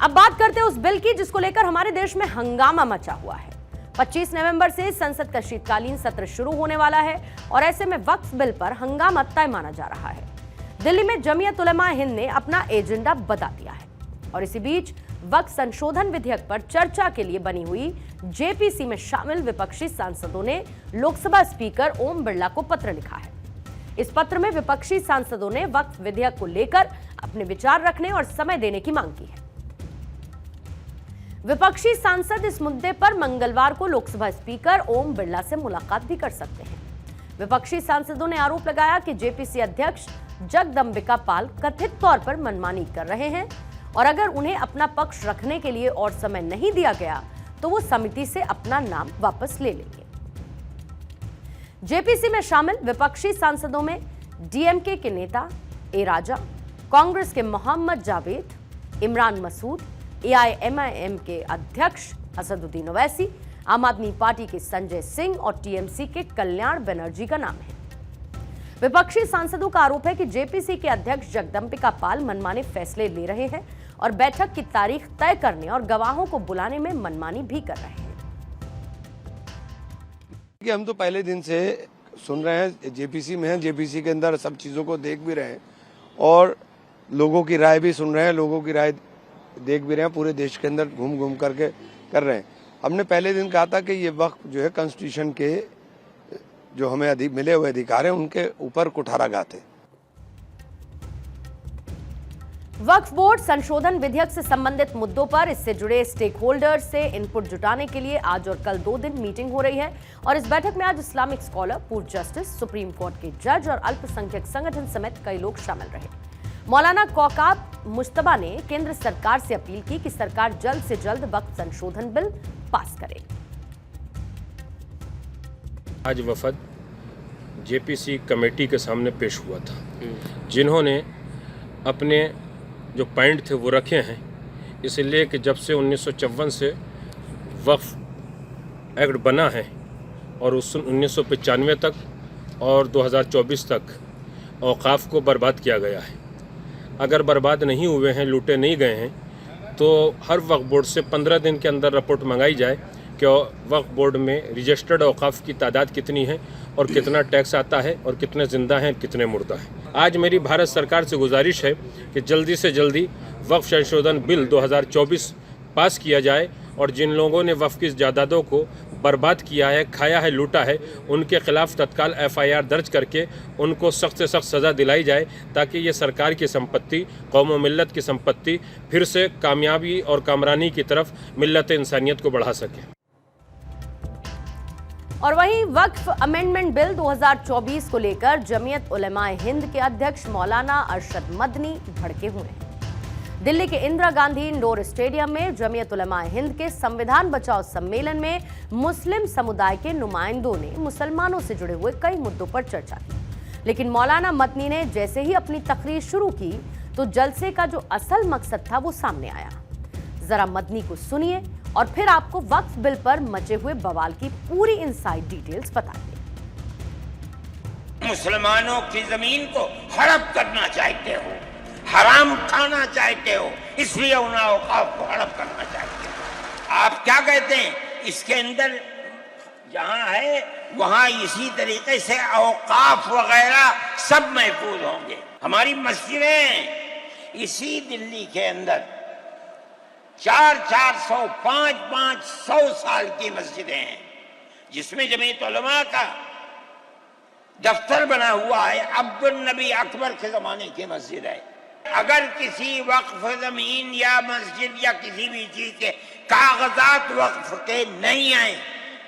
अब बात करते हैं उस बिल की जिसको लेकर हमारे देश में हंगामा मचा हुआ है। 25 नवंबर से संसद का शीतकालीन सत्र शुरू होने वाला है और ऐसे में वक्फ बिल पर हंगामा तय माना जा रहा है। दिल्ली में जमीयत उलमा हिंद ने अपना एजेंडा बता दिया है और इसी बीच वक्फ संशोधन विधेयक पर चर्चा के लिए बनी हुई जेपीसी में शामिल विपक्षी सांसदों ने लोकसभा स्पीकर ओम बिरला को पत्र लिखा है। इस पत्र में विपक्षी सांसदों ने वक्फ विधेयक को लेकर अपने विचार रखने और समय देने की मांग की है। विपक्षी सांसद इस मुद्दे पर मंगलवार को लोकसभा स्पीकर ओम बिरला से मुलाकात भी कर सकते हैं। विपक्षी सांसदों ने आरोप लगाया कि जेपीसी अध्यक्ष जगदंबिका पाल कथित तौर पर मनमानी कर रहे हैं और अगर उन्हें अपना पक्ष रखने के लिए और समय नहीं दिया गया तो वो समिति से अपना नाम वापस ले लेंगे। जेपीसी में शामिल विपक्षी सांसदों में डीएमके के नेता ए राजा, कांग्रेस के मोहम्मद जावेद, इमरान मसूद, एआईएमआईएम के अध्यक्ष असदुद्दीन ओवैसी, आम आदमी पार्टी के संजय सिंह और टीएमसी के कल्याण बनर्जी का नाम है। विपक्षी सांसदों का आरोप है कि जेपीसी के अध्यक्ष जगदंबिका पाल मनमाने फैसले ले रहे हैं और बैठक की तारीख तय करने और गवाहों को बुलाने में मनमानी भी कर रहे हैं। कि हम तो पहले दिन से सुन रहे हैं, जेपीसी में हैं, जेपीसी के अंदर सब चीज़ों को देख भी रहे हैं और लोगों की राय भी सुन रहे हैं, लोगों की राय देख भी रहे हैं, पूरे देश के अंदर घूम घूम करके कर रहे हैं। हमने पहले दिन कहा था कि ये वक्त जो है कॉन्स्टिट्यूशन के जो हमें मिले हुए अधिकार हैं उनके ऊपर कुठाराघात है। वक्फ बोर्ड संशोधन विधेयक से संबंधित मुद्दों पर इससे जुड़े स्टेक होल्डर से इनपुट जुटाने के लिए आज और कल 2 दिन मीटिंग हो रही है और इस बैठक में आज इस्लामिक स्कॉलर, पूर्व जस्टिस, सुप्रीम कोर्ट के जज और अल्पसंख्यक संगठन समेत कई लोग शामिल रहे। मौलाना कौकाब मुश्तबा ने केंद्र सरकार से अपील की कि सरकार जल्द से जल्द वक्फ संशोधन बिल पास करे। आज वफद जेपीसी कमेटी के सामने पेश हुआ था, जिन्होंने अपने जो पॉइंट थे वो रखे हैं, इसलिए कि जब से 1954 से वक्फ एक्ट बना है और उस 1995 तक और 2024 तक औकाफ को बर्बाद किया गया है। अगर बर्बाद नहीं हुए हैं, लूटे नहीं गए हैं, तो हर वक्फ बोर्ड से 15 दिन के अंदर रिपोर्ट मंगाई जाए कि वक्फ बोर्ड में रजिस्टर्ड औकाफ की तादाद कितनी है और कितना टैक्स आता है और कितने ज़िंदा हैं, कितने मुर्दा हैं। आज मेरी भारत सरकार से गुजारिश है कि जल्दी से जल्दी वक्फ संशोधन बिल 2024 पास किया जाए और जिन लोगों ने वक्फ की जायदादों को बर्बाद किया है, खाया है, लूटा है, उनके खिलाफ तत्काल एफआईआर दर्ज करके उनको सख्त से सख्त सज़ा दिलाई जाए, ताकि ये सरकार की संपत्ति, कौम व मिल्लत की संपत्ति फिर से कामयाबी और कामरानी की तरफ मिल्लत इंसानियत को बढ़ा सके। और वहीं वक्फ अमेंडमेंट बिल 2024 को लेकर जमीयत उलमा हिंद के अध्यक्ष मौलाना अरशद मदनी भड़के हुए हैं। दिल्ली के इंदिरा गांधी इंडोर स्टेडियम में जमीयत उलमा हिंद के संविधान बचाओ सम्मेलन में मुस्लिम समुदाय के नुमाइंदों ने मुसलमानों से जुड़े हुए कई मुद्दों पर चर्चा की, लेकिन मौलाना मदनी ने जैसे ही अपनी तकरीर शुरू की तो जलसे का जो असल मकसद था वो सामने आया। जरा मदनी को सुनिए और फिर आपको वक्फ बिल पर मचे हुए बवाल की पूरी इनसाइड डिटेल्स बताएंगे। मुसलमानों की जमीन को हड़प करना चाहते हो, हराम खाना चाहते हो, इसलिए उन औकाफ को हड़प करना चाहते हो। आप क्या कहते हैं, इसके अंदर जहां है वहां इसी तरीके से औकाफ वगैरह सब महफूज होंगे। हमारी मस्जिदें इसी दिल्ली के अंदर 400-400, 500 साल की मस्जिदें हैं, जिसमें जमीयत उलमा का दफ्तर बना हुआ है। अब्दुल नबी अकबर के जमाने की मस्जिद है। अगर किसी वक्फ जमीन या मस्जिद या किसी भी चीज के कागजात वक्फ के नहीं आए,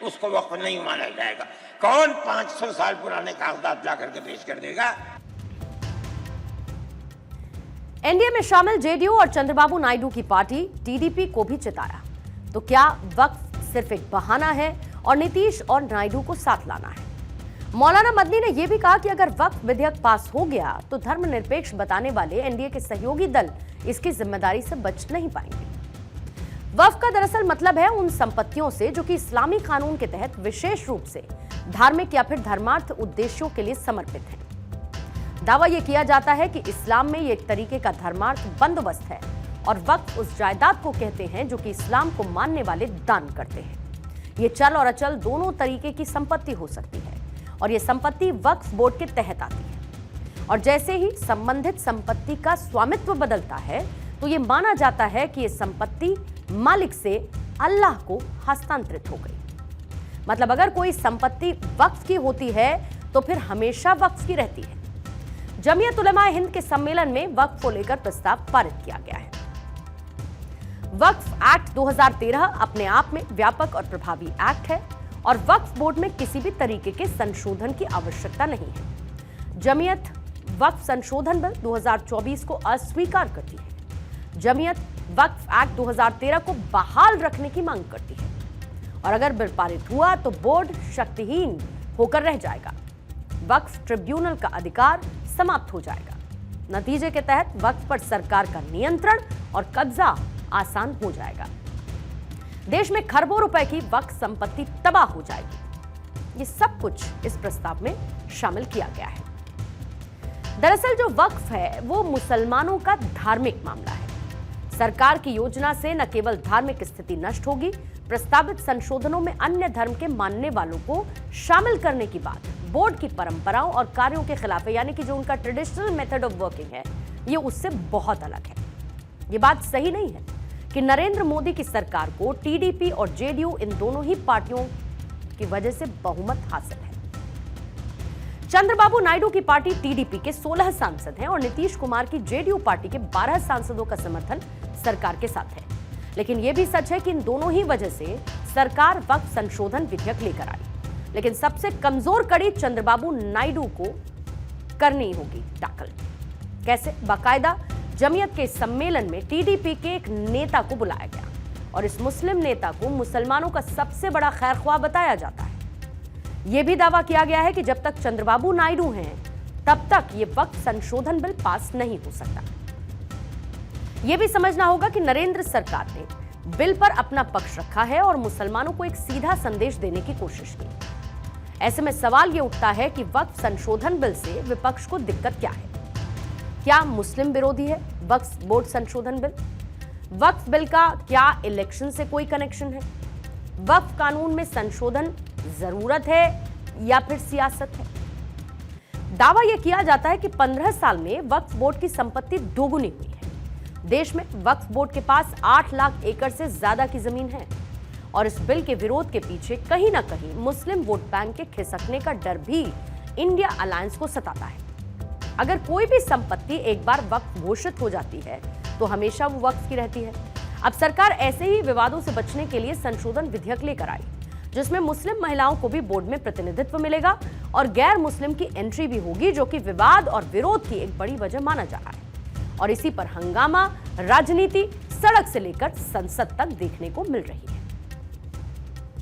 उसको वक्फ नहीं माना जाएगा। कौन 500 साल पुराने कागजात ला करके पेश कर देगा? एनडीए में शामिल जेडीयू और चंद्रबाबू नायडू की पार्टी टीडीपी को भी चिताया। तो क्या वक्फ सिर्फ एक बहाना है और नीतीश और नायडू को साथ लाना है? मौलाना मदनी ने यह भी कहा कि अगर वक्फ विधेयक पास हो गया तो धर्मनिरपेक्ष बताने वाले एनडीए के सहयोगी दल इसकी जिम्मेदारी से बच नहीं पाएंगे। वक्फ का दरअसल मतलब है उन संपत्तियों से जो कि इस्लामी कानून के तहत विशेष रूप से धार्मिक या फिर धर्मार्थ उद्देश्यों के लिए समर्पित है। दावा यह किया जाता है कि इस्लाम में ये एक तरीके का धर्मार्थ बंदोबस्त है और वक्फ उस जायदाद को कहते हैं जो कि इस्लाम को मानने वाले दान करते हैं। ये चल और अचल दोनों तरीके की संपत्ति हो सकती है और ये संपत्ति वक्फ बोर्ड के तहत आती है। और जैसे ही संबंधित संपत्ति का स्वामित्व बदलता है तो ये माना जाता है कि ये संपत्ति मालिक से अल्लाह को हस्तांतरित हो गई। मतलब अगर कोई संपत्ति वक्फ की होती है तो फिर हमेशा वक्फ की रहती है। जमीयत उलमा-ए हिंद के सम्मेलन में वक्फ को लेकर प्रस्ताव पारित किया गया है। वक्फ एक्ट 2013 अपने आप में व्यापक और प्रभावी एक्ट है और वक्फ बोर्ड में किसी भी तरीके के संशोधन की आवश्यकता नहीं है। जमीयत वक्फ संशोधन बिल 2024 को अस्वीकार करती है। जमीयत वक्फ एक्ट 2013 को बहाल रखने की मांग करती है और अगर बिल पारित हुआ तो बोर्ड शक्तिहीन होकर रह जाएगा। वक्फ ट्रिब्यूनल का अधिकार समाप्त हो जाएगा। नतीजे के तहत वक्फ पर सरकार का नियंत्रण और कब्जा आसान हो जाएगा। देश में खरबों रुपए की वक्फ संपत्ति तबाह हो जाएगी। ये सब कुछ इस प्रस्ताव में शामिल किया गया है। दरअसल जो वक्फ है वो मुसलमानों का धार्मिक मामला है। सरकार की योजना से न केवल धार्मिक स्थिति नष्ट होगी, प्रस्तावित संशोधनों में अन्य धर्म के मानने वालों को शामिल करने की बात बोर्ड की परंपराओं और कार्यों के खिलाफ है। यानी कि जो उनका ट्रेडिशनल मेथड ऑफ वर्किंग है ये उससे बहुत अलग है। ये बात सही नहीं है कि नरेंद्र मोदी की सरकार को टीडीपी और जेडीयू इन दोनों ही पार्टियों की वजह से बहुमत हासिल है। चंद्रबाबू नायडू की पार्टी टीडीपी के 16 सांसद हैं और नीतीश कुमार की जेडीयू पार्टी के 12 सांसदों का समर्थन सरकार के साथ है। लेकिन यह भी सच है कि इन दोनों ही वजह से सरकार वक्फ संशोधन विधेयक लेकर आई। लेकिन सबसे कमजोर कड़ी चंद्रबाबू नायडू को करनी होगी टैकल। कैसे? बाकायदा जमीयत के सम्मेलन में टीडीपी के एक नेता को बुलाया गया और इस मुस्लिम नेता को मुसलमानों का सबसे बड़ा खैरख्वाह बताया जाता है। यह भी दावा किया गया है कि जब तक चंद्रबाबू नायडू हैं तब तक यह वक्फ संशोधन बिल पास नहीं हो सकता। यह भी समझना होगा कि नरेंद्र सरकार ने बिल पर अपना पक्ष रखा है और मुसलमानों को एक सीधा संदेश देने की कोशिश की। ऐसे में सवाल यह उठता है कि वक्फ संशोधन बिल से विपक्ष को दिक्कत क्या है? क्या मुस्लिम विरोधी है वक्फ बोर्ड संशोधन बिल? वक्फ बिल का क्या इलेक्शन से कोई कनेक्शन है? वक्फ कानून में संशोधन जरूरत है या फिर सियासत है? दावा यह किया जाता है कि 15 साल में वक्फ बोर्ड की संपत्ति दोगुनी हुई है। देश में वक्फ बोर्ड के पास 8 लाख एकड़ से ज्यादा की जमीन है और इस बिल के विरोध के पीछे कहीं ना कहीं मुस्लिम वोट बैंक के खिसकने का डर भी इंडिया अलायंस को सताता है। अगर कोई भी संपत्ति एक बार वक्फ घोषित हो जाती है तो हमेशा वो वक्फ की रहती है। अब सरकार ऐसे ही विवादों से बचने के लिए संशोधन विधेयक लेकर आई जिसमें मुस्लिम महिलाओं को भी बोर्ड में प्रतिनिधित्व मिलेगा और गैर मुस्लिम की एंट्री भी होगी, जो कि विवाद और विरोध की एक बड़ी वजह माना जा रहा है। और इसी पर हंगामा, राजनीति सड़क से लेकर संसद तक देखने को मिल रही है।